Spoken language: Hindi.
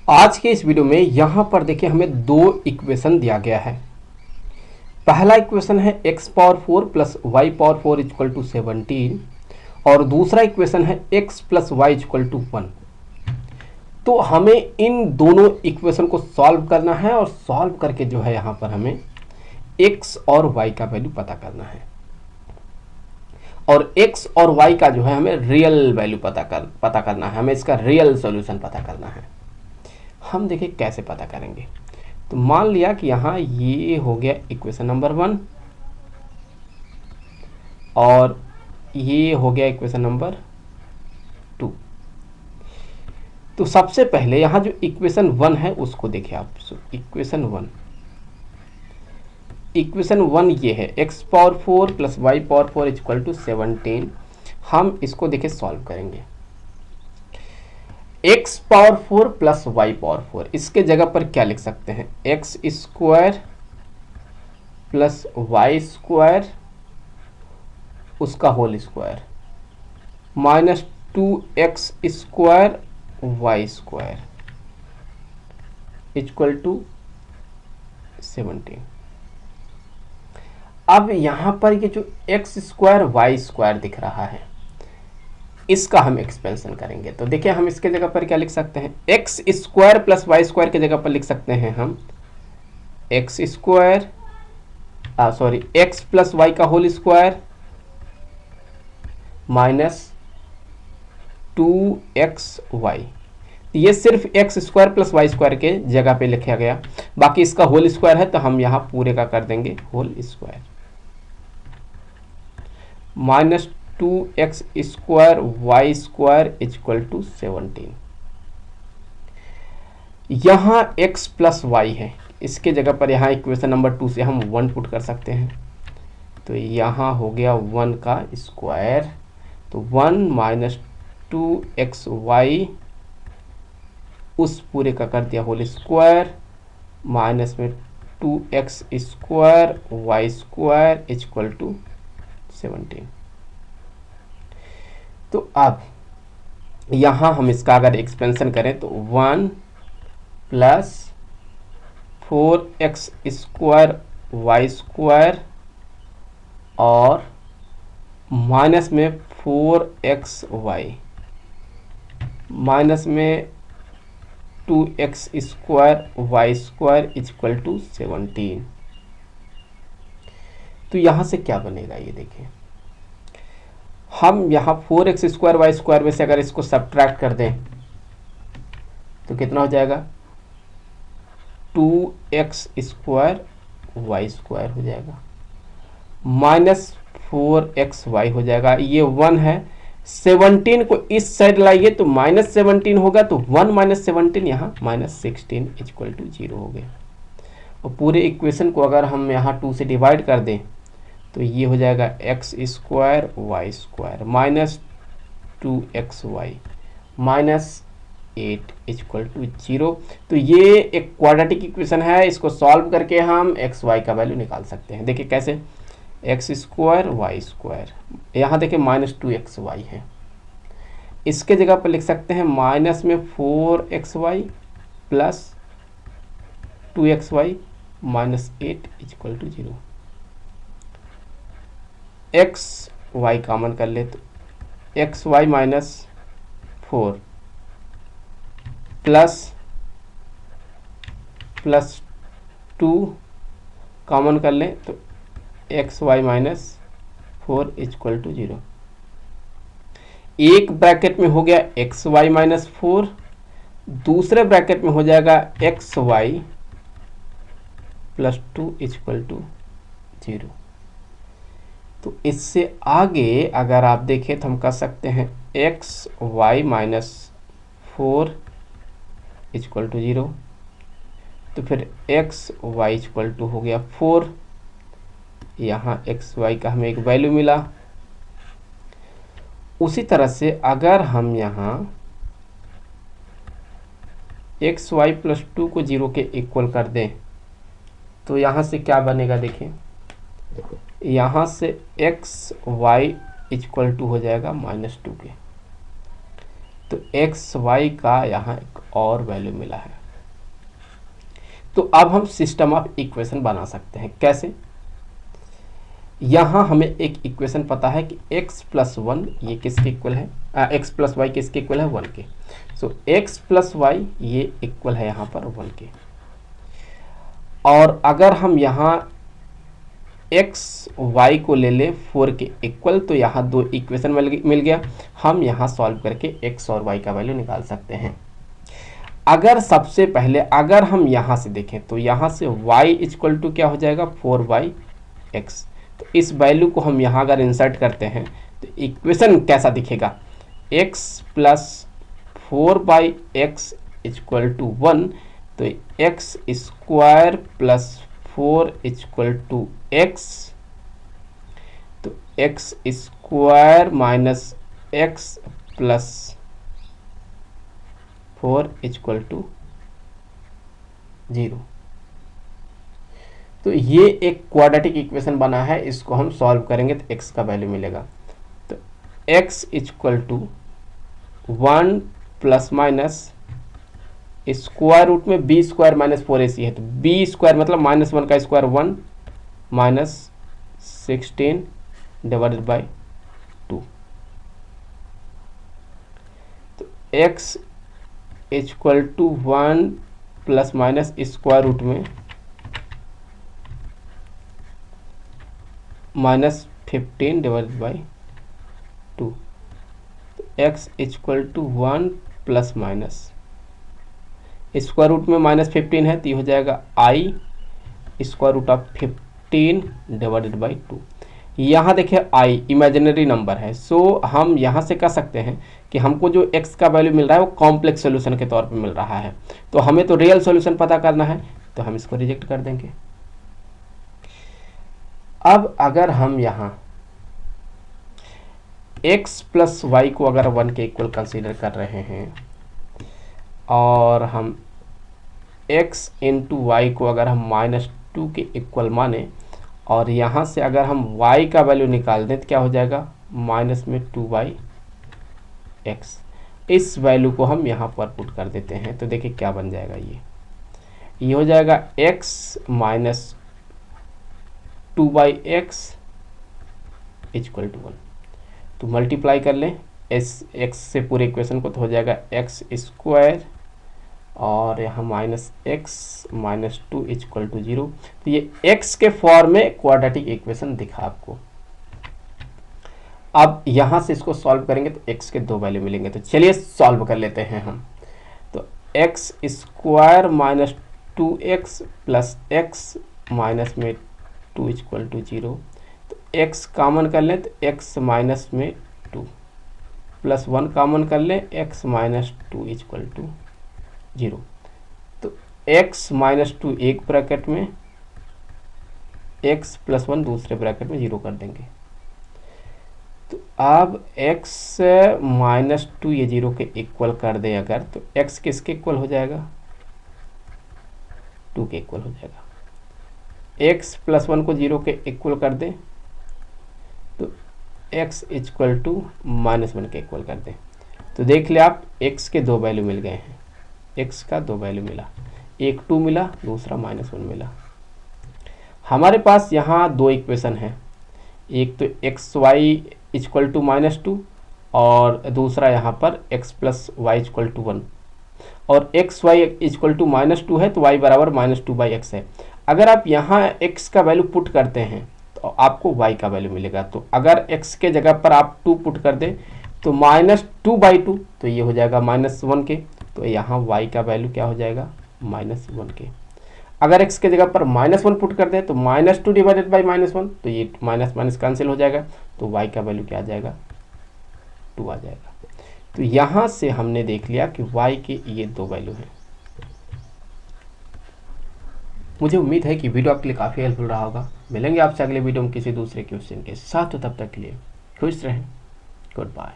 आज के इस वीडियो में यहाँ पर देखिए हमें दो इक्वेशन दिया गया है। पहला इक्वेशन है x power 4 plus y power 4 equal to 17 और दूसरा इक्वेशन है x plus y equal to 1। तो हमें इन दोनों इक्वेशन को सॉल्व करना है और सॉल्व करके जो है यहाँ पर हमें x और y का वैल्यू पता करना है और x और y का जो है हमें रियल वैल्यू पता करना है, हमें इसका रियल सॉल्यूशन पता करना है। हम देखिए कैसे पता करेंगे। तो मान लिया कि यहाँ ये हो गया इक्वेशन नंबर 1 और ये हो गया इक्वेशन नंबर 2। तो सबसे पहले यहाँ जो इक्वेशन 1 है उसको देखिए आप। इक्वेशन 1 ये है x power 4 plus y power 4 equal to 17। हम इसको देखिए सॉल्व करेंगे। x power 4 plus y power 4, इसके जगह पर क्या लिख सकते हैं, x square plus y square उसका whole square minus 2x square y square equal to 17। अब यहां पर ये जो x स्क्वायर वाई स्क्वायर दिख रहा है इसका हम एक्सपेंशन करेंगे। तो देखिए हम इसके जगह पर क्या लिख सकते हैं, x square plus y square के जगह पर लिख सकते हैं हम x square x plus y का होल स्क्वायर माइनस 2xy। ये सिर्फ x square plus y square के जगह पे लिखा गया, बाकी इसका होल स्क्वायर है तो हम यहां पूरे का कर देंगे whole square minus 2x square y square equal to 17। यहाँ x प्लस वाई है, इसके जगह पर यहाँ इक्वेशन नंबर 2 से हम 1 पुट कर सकते हैं। तो यहाँ हो गया 1 का स्क्वायर, तो 1 माइनस 2xy उस पूरे का कर दिया होल स्क्वायर माइनस में 2x square y square equal to 17। तो अब यहाँ हम इसका अगर एक्सपेंशन करें तो 1 plus 4x square y square और माइनस में 4xy माइनस में 2x square y square equal to 17। तो यहाँ से क्या बनेगा ये देखिए, हम यहाँ 4x स्क्वायर वाई स्क्वायर में से अगर इसको सब्ट्रैक्ट कर दें तो कितना हो जाएगा, 2x स्क्वायर वाई स्क्वायर हो जाएगा माइनस 4xy हो जाएगा। ये 1 है, 17 को इस साइड लाइए तो माइनस 17 होगा, तो 1 माइनस 17 यहाँ माइनस 16 इक्वल टू 0 हो गया। और पूरे इक्वेशन को अगर हम यहाँ 2 से डिवाइड कर दें तो ये हो जाएगा x square y square minus 2xy minus 8 equal to 0। तो ये एक क्वाड्रेटिक इक्वेशन है, इसको सॉल्व करके हम एक्स वाई का वैल्यू निकाल सकते हैं। देखिए कैसे, एक्स स्क्वायर वाई स्क्वायर, यहाँ देखिए माइनस 2xy है, इसके जगह पर लिख सकते हैं माइनस में 4xy plus 2xy minus 8 equal to 0। X y common कर ले तो x y minus 4 plus 2 common कर लें तो x y minus 4 equal to 0। एक ब्रैकेट में हो गया एक्स वाई माइनस 4, दूसरे ब्रैकेट में हो जाएगा x y plus 2 equal to 0। तो इससे आगे अगर आप देखें तो हम कर सकते हैं x y minus 4 equal to 0, तो फिर एक्स वाई इक्वल टू हो गया 4, यहाँ एक्स वाई का हमें एक वैल्यू मिला। उसी तरह से अगर हम यहाँ एक्स वाई प्लस 2 को 0 के इक्वल कर दें तो यहाँ से क्या बनेगा, देखिए यहाँ से एक्स वाई इक्वल टू हो जाएगा माइनस 2 के, तो एक्स वाई का यहाँ एक और वैल्यू मिला है। तो अब हम सिस्टम ऑफ इक्वेशन बना सकते हैं। कैसे? यहाँ हमें एक इक्वेशन पता है कि x प्लस वन ये किसके इक्वल है, x प्लस वाई किसके इक्वल है, 1 के। सो x प्लस वाई ये इक्वल है यहाँ पर 1 के। और अगर हम यहाँ x y को ले लें 4 के इक्वल, तो यहाँ दो इक्वेशन मिल गया। हम यहाँ सॉल्व करके x और y का वैल्यू निकाल सकते हैं। अगर सबसे पहले अगर हम यहाँ से देखें तो यहाँ से y इक्वल टू क्या हो जाएगा, 4x। तो इस वैल्यू को हम यहाँ अगर इंसर्ट करते हैं तो इक्वेशन कैसा दिखेगा, x plus 4/x equal to 1। तो x square plus 4 equal to x। तो x square minus x plus 4 equal to 0। तो ये एक क्वाड्रेटिक इक्वेशन बना है, इसको हम सॉल्व करेंगे तो x का वैल्यू मिलेगा। तो x equal to 1 plus minus square root में b स्क्वायर माइनस 4ac है, तो b स्क्वायर मतलब -1 का स्क्वायर 1 माइनस 16 डिवाइडेड बाई 2। तो x equal to 1 plus minus square root में -15 डिवाइडेड बाई 2। तो x equal to 1 plus minus square root में -15 है, तो ये हो जाएगा i square root of 15 divided by 2। यहाँ देखिए i इमेजिनरी नंबर है, सो हम यहाँ से कह सकते हैं कि हमको जो x का वैल्यू मिल रहा है वो कॉम्प्लेक्स सोल्यूशन के तौर पे मिल रहा है। तो हमें तो रियल सोल्यूशन पता करना है, तो हम इसको रिजेक्ट कर देंगे। अब अगर हम यहाँ x प्लस वाई को अगर 1 के इक्वल कंसीडर कर रहे हैं और हम x इंटू वाई को अगर हम -2 के इक्वल माने और यहाँ से अगर हम y का वैल्यू निकाल दें तो क्या हो जाएगा, माइनस में 2/x। इस वैल्यू को हम यहाँ पर पुट कर देते हैं, तो देखिए क्या बन जाएगा, ये हो जाएगा x minus 2/x equal to 1। तो मल्टीप्लाई कर लें x से पूरे इक्वेशन को, तो हो जाएगा x स्क्वायर और यहाँ minus x minus 2 equal to 0। तो ये x के फॉर्म में क्वाड्रेटिक इक्वेशन दिखा आपको। अब यहाँ से इसको सॉल्व करेंगे तो x के दो वैल्यू मिलेंगे, तो चलिए सॉल्व कर लेते हैं हम। तो x square minus 2x plus x minus में 2 इक्वल टू 0। तो x कॉमन कर लें तो x माइनस में 2 प्लस 1 कॉमन कर लें, x माइनस 2 इक्वल टू 0। तो x माइनस 2 एक ब्रैकेट में, x प्लस 1 दूसरे ब्रैकेट में 0 कर देंगे। तो अब x माइनस 2 ये 0 के इक्वल कर दें अगर, तो x किसके इक्वल हो जाएगा, 2 के इक्वल हो जाएगा। x प्लस 1 को 0 के इक्वल कर दें तो x इक्वल टू -1 के इक्वल कर दें। तो देख ले आप, x के दो वैल्यू मिल गए हैं, x का दो वैल्यू मिला, एक 2 मिला, दूसरा -1 मिला। हमारे पास यहाँ दो इक्वेशन है, एक तो एक्स वाई इक्वल टू -2 और दूसरा यहाँ पर x plus y equal to 1। और एक्स वाई इक्वल टू -2 है तो y बराबर -2/x है। अगर आप यहाँ x का वैल्यू पुट करते हैं तो आपको y का वैल्यू मिलेगा। तो अगर x के जगह पर आप 2 पुट कर दें तो -2/2, तो ये हो जाएगा -1 के। तो यहाँ y का वैल्यू क्या हो जाएगा, -1 के। अगर x के जगह पर -1 पुट कर दें तो -2 डिवाइडेड बाई -1, तो ये माइनस माइनस कैंसिल हो जाएगा, तो y का वैल्यू क्या आ जाएगा, 2 आ जाएगा। तो यहाँ से हमने देख लिया कि y के ये दो वैल्यू हैं। मुझे उम्मीद है कि वीडियो आपके लिए काफ़ी हेल्पफुल रहा होगा। मिलेंगे आपसे अगले वीडियो में किसी दूसरे क्वेश्चन के साथ, तो तब तक के लिए खुश रहें। Good bye.